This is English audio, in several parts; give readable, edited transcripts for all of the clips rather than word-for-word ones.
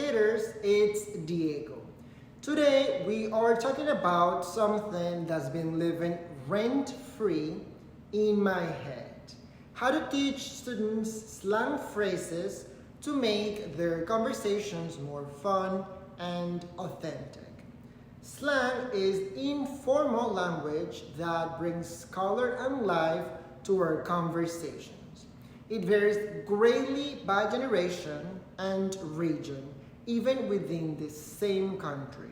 educators, it's Diego. Today we are talking about something that's been living rent-free in my head. How to teach students slang phrases to make their conversations more fun and authentic. Slang is informal language that brings color and life to our conversations. It varies greatly by generation and region, even within the same country.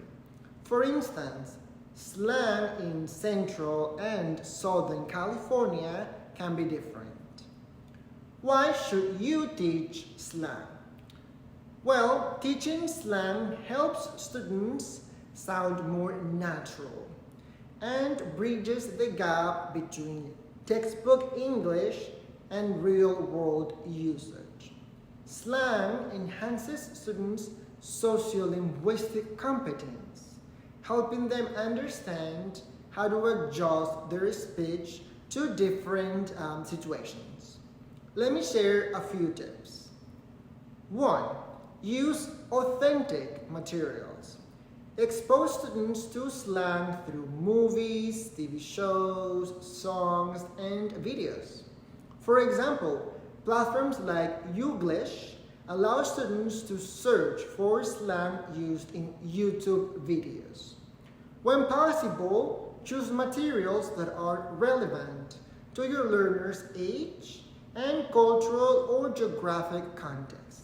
For instance, slang in Central and Southern California can be different. Why should you teach slang? Well, teaching slang helps students sound more natural and bridges the gap between textbook English and real-world usage. Slang enhances students' sociolinguistic competence, helping them understand how to adjust their speech to different situations. Let me share a few tips. 1. Use authentic materials. Expose students to slang through movies, TV shows, songs, and videos. For example, platforms like Youglish allow students to search for slang used in YouTube videos. When possible, choose materials that are relevant to your learner's age and cultural or geographic context.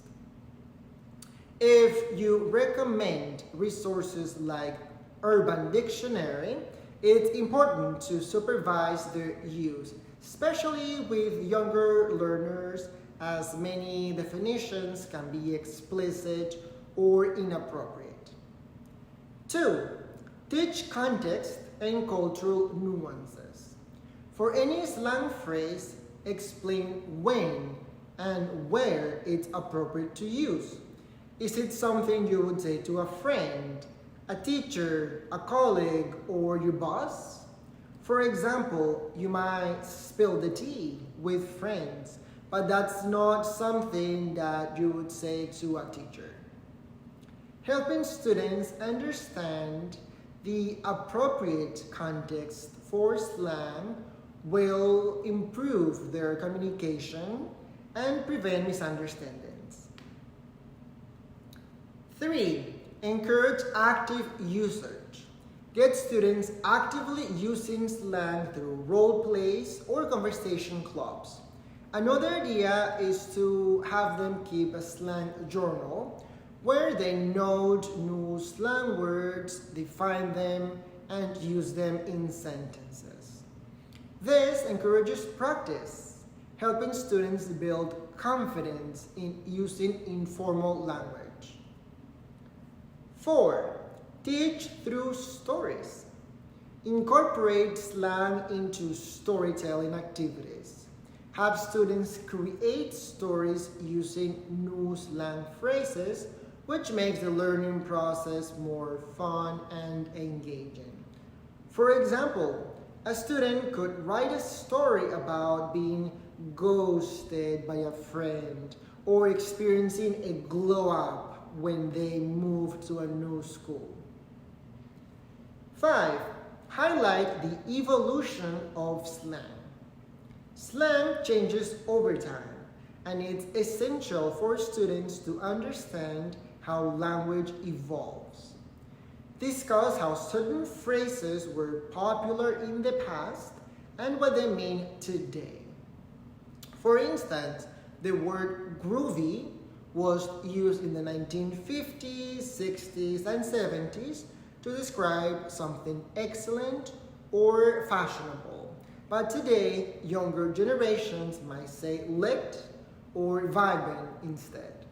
If you recommend resources like Urban Dictionary, it's important to supervise their use, especially with younger learners, as many definitions can be explicit or inappropriate. 2. Teach context and cultural nuances. For any slang phrase, explain when and where it's appropriate to use. Is it something you would say to a friend, a teacher, a colleague, or your boss? For example, you might spill the tea with friends, but that's not something that you would say to a teacher. Helping students understand the appropriate context for slang will improve their communication and prevent misunderstandings. 3. Encourage active usage. Get students actively using slang through role plays or conversation clubs. Another idea is to have them keep a slang journal where they note new slang words, define them, and use them in sentences. This encourages practice, helping students build confidence in using informal language. 4. Teach through stories. Incorporate slang into storytelling activities. Have students create stories using new slang phrases, which makes the learning process more fun and engaging. For example, a student could write a story about being ghosted by a friend or experiencing a glow up when they move to a new school. 5. Highlight the evolution of slang. Slang changes over time, and it's essential for students to understand how language evolves. Discuss how certain phrases were popular in the past and what they mean today. For instance, the word groovy was used in the 1950s, 60s, and 70s to describe something excellent or fashionable. But today, younger generations might say lit or vibing instead.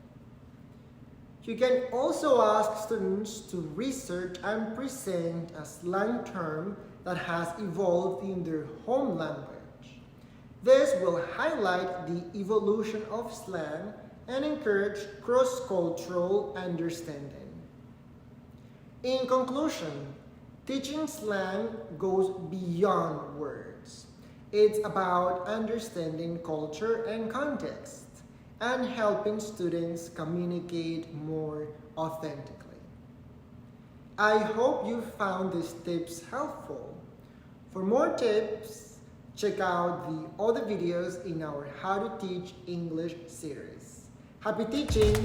You can also ask students to research and present a slang term that has evolved in their home language. This will highlight the evolution of slang and encourage cross-cultural understanding. In conclusion, teaching slang goes beyond words. It's about understanding culture and context. and helping students communicate more authentically. I hope you found these tips helpful. For more tips, check out the other videos in our How to Teach English series. Happy teaching!